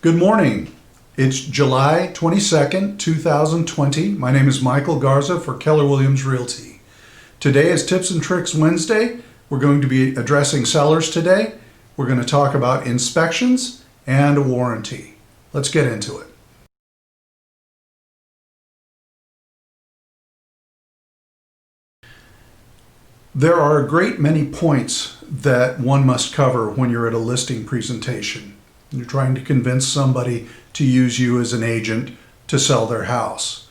Good morning. It's July 22nd, 2020. My name is Michael Garza for Keller Williams Realty. Today is Tips and Tricks Wednesday. We're going to be addressing sellers today. We're going to talk about inspections and a warranty. Let's get into it. There are a great many points that one must cover when you're at a listing presentation. You're trying to convince somebody to use you as an agent to sell their house.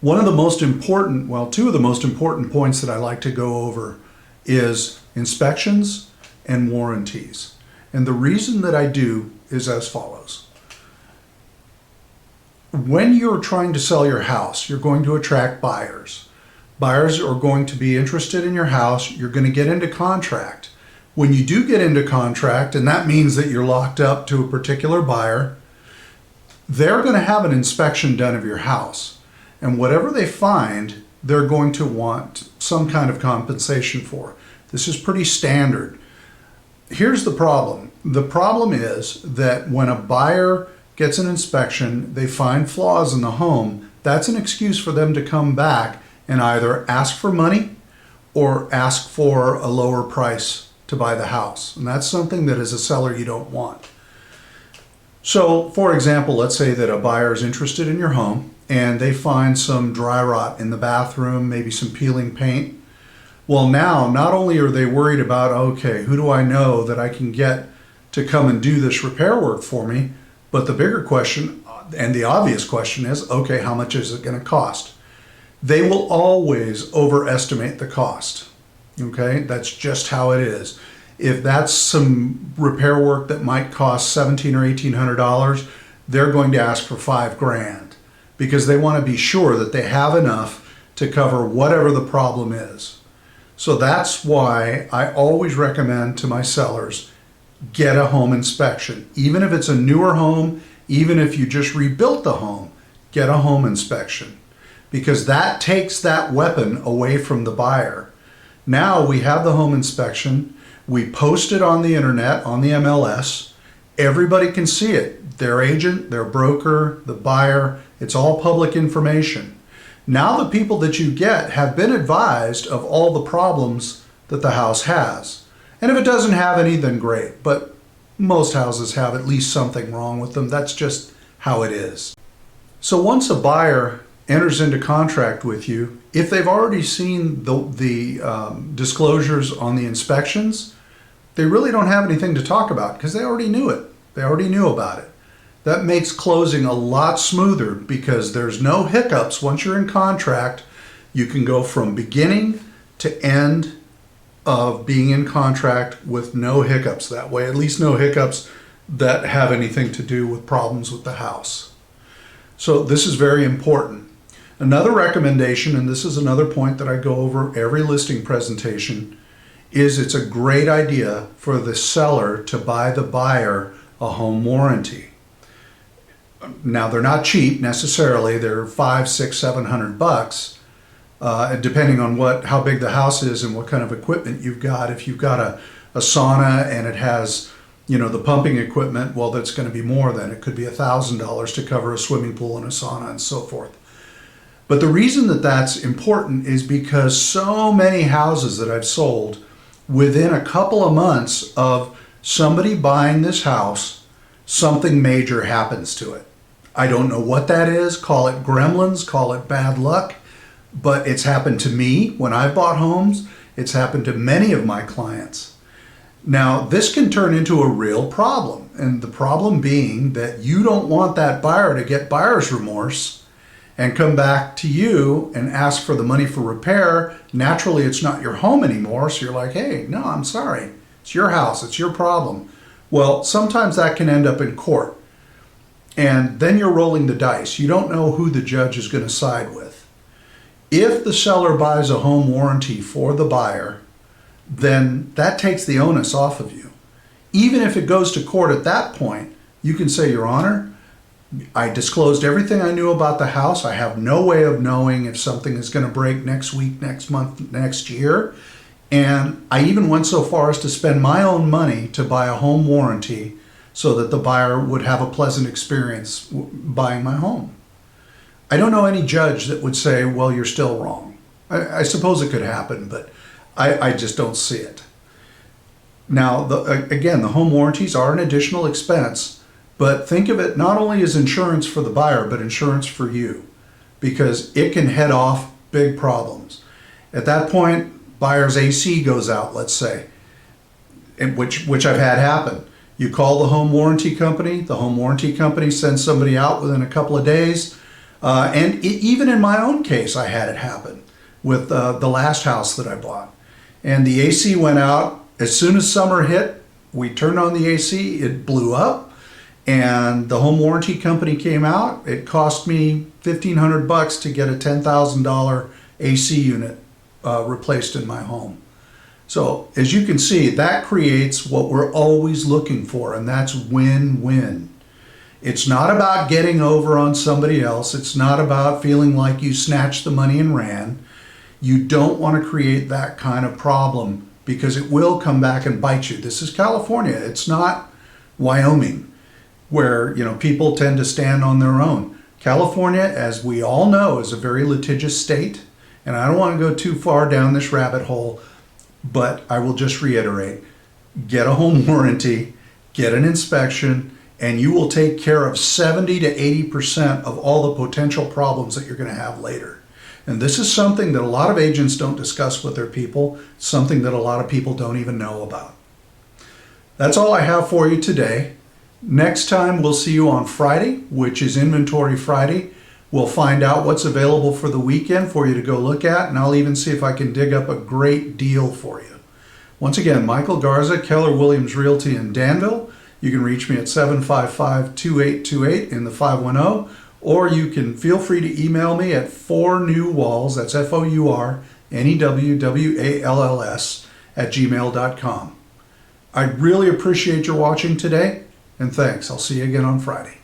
One of the most important, well, two of the most important points that I like to go over is inspections and warranties. And the reason that I do is as follows. When you're trying to sell your house, you're going to attract buyers. Buyers are going to be interested in your house. You're going to get into contract. When you do get into contract, and that means that you're locked up to a particular buyer, they're going to have an inspection done of your house. And whatever they find, they're going to want some kind of compensation for. This is pretty standard. Here's the problem. The problem is that when a buyer gets an inspection, they find flaws in the home, that's an excuse for them to come back and either ask for money or ask for a lower price to buy the house. And that's something that as a seller you don't want. So for example, let's say that a buyer is interested in your home and they find some dry rot in the bathroom, maybe some peeling paint. Well, now not only are they worried about, okay, who do I know that I can get to come and do this repair work for me? But the bigger question and the obvious question is, okay, how much is it going to cost? They will always overestimate the cost. Okay, that's just how it is. If that's some repair work that might cost $1,700 or $1,800, they're going to ask for $5,000 because they want to be sure that they have enough to cover whatever the problem is. So that's why I always recommend to my sellers, get a home inspection. Even if it's a newer home, even if you just rebuilt the home, get a home inspection. Because that takes that weapon away from the buyer. Now we have the home inspection, we post it on the internet, on the MLS, everybody can see it. Their agent, their broker, the buyer, it's all public information. Now the people that you get have been advised of all the problems that the house has. And if it doesn't have any, then great, but most houses have at least something wrong with them. That's just how it is. So once a buyer enters into contract with you, if they've already seen the disclosures on the inspections, they really don't have anything to talk about because they already knew it. They already knew about it. That makes closing a lot smoother because there's no hiccups. Once you're in contract, you can go from beginning to end of being in contract with no hiccups that way, at least no hiccups that have anything to do with problems with the house. So this is very important. Another recommendation, and this is another point that I go over every listing presentation, is it's a great idea for the seller to buy the buyer a home warranty. Now they're not cheap necessarily, they're $500, $600, $700, depending on how big the house is and what kind of equipment you've got. If you've got a sauna and it has, the pumping equipment, well, that's going to be more than it could be $1,000 to cover a swimming pool and a sauna and so forth. But the reason that that's important is because so many houses that I've sold, within a couple of months of somebody buying this house, something major happens to it. I don't know what that is. Call it gremlins, call it bad luck, but it's happened to me when I bought homes. It's happened to many of my clients. Now, this can turn into a real problem, and the problem being that you don't want that buyer to get buyer's remorse and come back to you and ask for the money for repair. Naturally, it's not your home anymore, so you're like, hey, no, I'm sorry. It's your house, it's your problem. Well, sometimes that can end up in court. And then you're rolling the dice. You don't know who the judge is going to side with. If the seller buys a home warranty for the buyer, then that takes the onus off of you. Even if it goes to court at that point, you can say, Your Honor, I disclosed everything I knew about the house. I have no way of knowing if something is going to break next week, next month, next year. And I even went so far as to spend my own money to buy a home warranty so that the buyer would have a pleasant experience buying my home. I don't know any judge that would say, well, you're still wrong. I suppose it could happen, but I just don't see it. Now, again, the home warranties are an additional expense, but think of it not only as insurance for the buyer, but insurance for you, because it can head off big problems. At that point, buyer's AC goes out, let's say, which I've had happen. You call the home warranty company sends somebody out within a couple of days. Even in my own case, I had it happen with the last house that I bought. And the AC went out. As soon as summer hit, we turned on the AC, it blew up, and the home warranty company came out. It cost me $1,500 to get a $10,000 AC unit replaced in my home. So as you can see, that creates what we're always looking for, and that's win-win. It's not about getting over on somebody else. It's not about feeling like you snatched the money and ran. You don't want to create that kind of problem, because it will come back and bite you. This is California. It's not Wyoming, where people tend to stand on their own. California, as we all know, is a very litigious state, and I don't want to go too far down this rabbit hole, but I will just reiterate, get a home warranty, get an inspection, and you will take care of 70 to 80% of all the potential problems that you're going to have later. And this is something that a lot of agents don't discuss with their people, something that a lot of people don't even know about. That's all I have for you today. Next time we'll see you on Friday, which is Inventory Friday. We'll find out what's available for the weekend for you to go look at, and I'll even see if I can dig up a great deal for you. Once again, Michael Garza, Keller Williams Realty in Danville. You can reach me at 755-2828 in the 510, or you can feel free to email me at 4newwalls, that's FOURNEWWALLS, @gmail.com. I really appreciate your watching today, and thanks. I'll see you again on Friday.